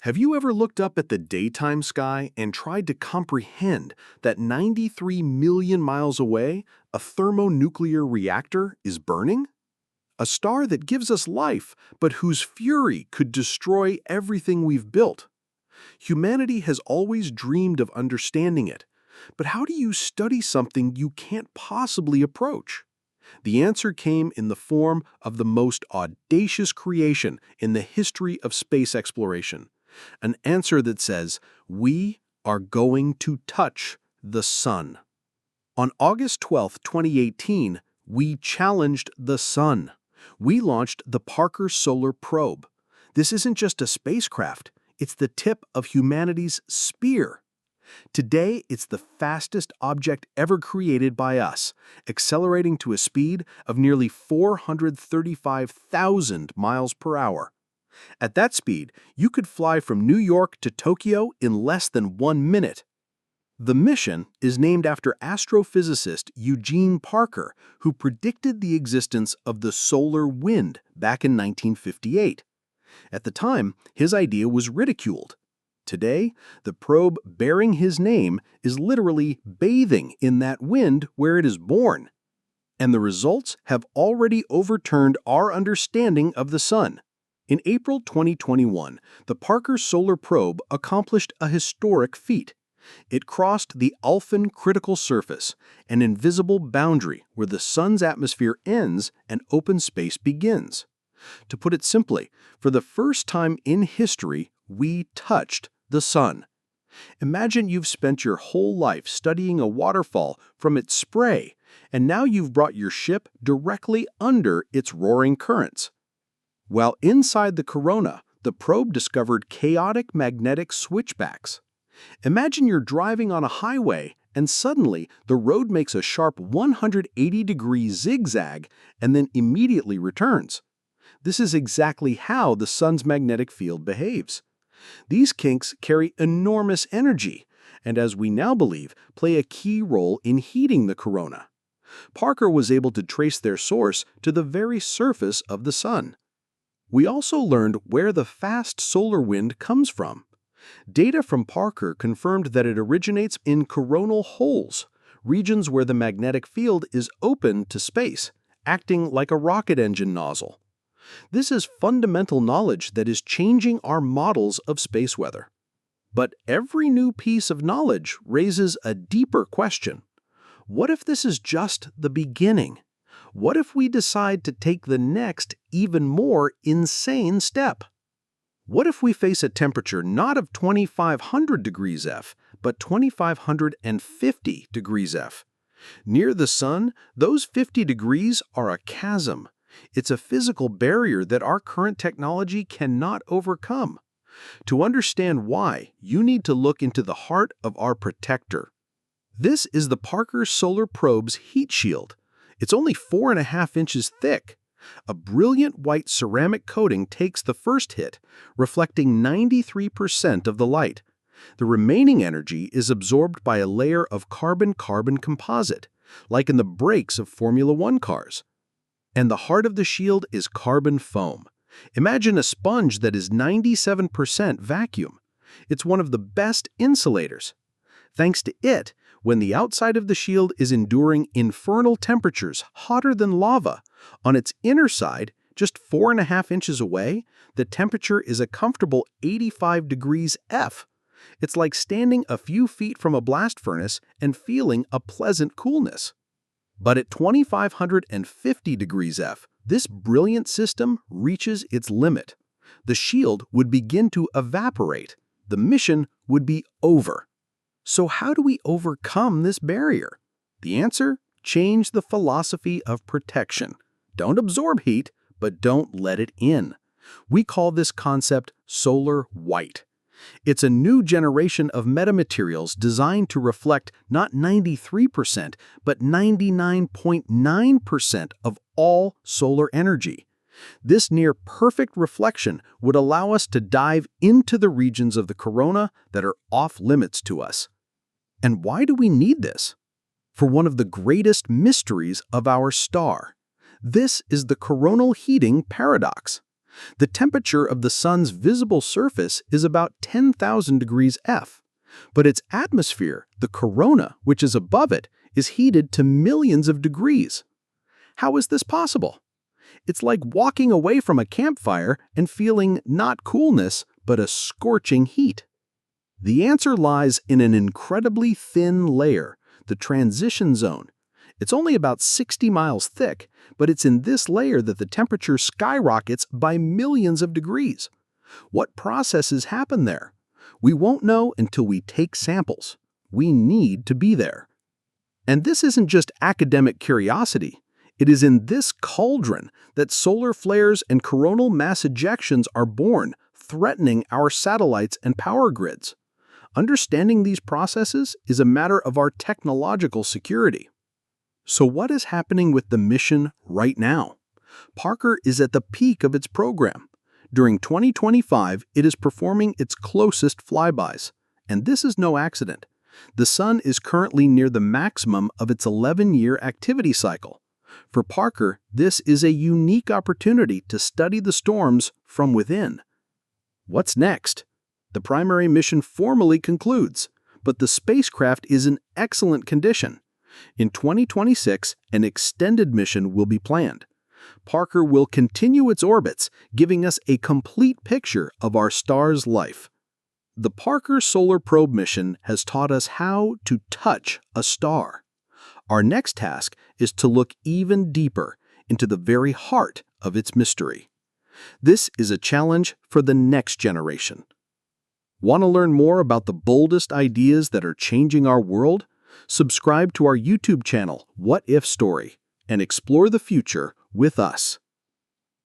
Have you ever looked up at the daytime sky and tried to comprehend that 93 million miles away, a thermonuclear reactor is burning? A star that gives us life, but whose fury could destroy everything we've built. Humanity has always dreamed of understanding it, but how do you study something you can't possibly approach? The answer came in the form of the most audacious creation in the history of space exploration. An answer that says, we are going to touch the sun. On August 12, 2018, we challenged the sun. We launched the Parker Solar Probe. This isn't just a spacecraft, it's the tip of humanity's spear. Today, it's the fastest object ever created by us, accelerating to a speed of nearly 435,000 miles per hour. At that speed, you could fly from New York to Tokyo in less than 1 minute. The mission is named after astrophysicist Eugene Parker, who predicted the existence of the solar wind back in 1958. At the time, his idea was ridiculed. Today, the probe bearing his name is literally bathing in that wind where it is born. And the results have already overturned our understanding of the sun. In April 2021, the Parker Solar Probe accomplished a historic feat. It crossed the Alphen critical surface, an invisible boundary where the sun's atmosphere ends and open space begins. To put it simply, for the first time in history, we touched the sun. Imagine you've spent your whole life studying a waterfall from its spray, and now you've brought your ship directly under its roaring currents. While inside the corona, the probe discovered chaotic magnetic switchbacks. Imagine you're driving on a highway and suddenly the road makes a sharp 180-degree zigzag and then immediately returns. This is exactly how the sun's magnetic field behaves. These kinks carry enormous energy and, as we now believe, play a key role in heating the corona. Parker was able to trace their source to the very surface of the sun. We also learned where the fast solar wind comes from. Data from Parker confirmed that it originates in coronal holes, regions where the magnetic field is open to space, acting like a rocket engine nozzle. This is fundamental knowledge that is changing our models of space weather. But every new piece of knowledge raises a deeper question. What if this is just the beginning? What if we decide to take the next, even more insane step? What if we face a temperature not of 2,500 degrees F, but 2,550 degrees F? Near the sun, those 50 degrees are a chasm. It's a physical barrier that our current technology cannot overcome. To understand why, you need to look into the heart of our protector. This is the Parker Solar Probe's heat shield. It's only 4.5 inches thick. A brilliant white ceramic coating takes the first hit, reflecting 93% of the light. The remaining energy is absorbed by a layer of carbon-carbon composite, like in the brakes of Formula One cars. And the heart of the shield is carbon foam. Imagine a sponge that is 97% vacuum. It's one of the best insulators. Thanks to it, when the outside of the shield is enduring infernal temperatures hotter than lava, on its inner side, just 4.5 inches away, the temperature is a comfortable 85 degrees F. It's like standing a few feet from a blast furnace and feeling a pleasant coolness. But at 2,550 degrees F, this brilliant system reaches its limit. The shield would begin to evaporate. The mission would be over. So how do we overcome this barrier? The answer? Change the philosophy of protection. Don't absorb heat, but don't let it in. We call this concept solar white. It's a new generation of metamaterials designed to reflect not 93%, but 99.9% of all solar energy. This near-perfect reflection would allow us to dive into the regions of the corona that are off-limits to us. And why do we need this? For one of the greatest mysteries of our star. This is the coronal heating paradox. The temperature of the Sun's visible surface is about 10,000 degrees F, but its atmosphere, the corona, which is above it, is heated to millions of degrees. How is this possible? It's like walking away from a campfire and feeling not coolness, but a scorching heat. The answer lies in an incredibly thin layer, the transition zone. It's only about 60 miles thick, but it's in this layer that the temperature skyrockets by millions of degrees. What processes happen there? We won't know until we take samples. We need to be there. And this isn't just academic curiosity. It is in this cauldron that solar flares and coronal mass ejections are born, threatening our satellites and power grids. Understanding these processes is a matter of our technological security. So what is happening with the mission right now? Parker is at the peak of its program. During 2025, it is performing its closest flybys. And this is no accident. The Sun is currently near the maximum of its 11-year activity cycle. For Parker, this is a unique opportunity to study the storms from within. What's next? The primary mission formally concludes, but the spacecraft is in excellent condition. In 2026, an extended mission will be planned. Parker will continue its orbits, giving us a complete picture of our star's life. The Parker Solar Probe mission has taught us how to touch a star. Our next task is to look even deeper into the very heart of its mystery. This is a challenge for the next generation. Want to learn more about the boldest ideas that are changing our world? Subscribe to our YouTube channel, What If Story, and explore the future with us.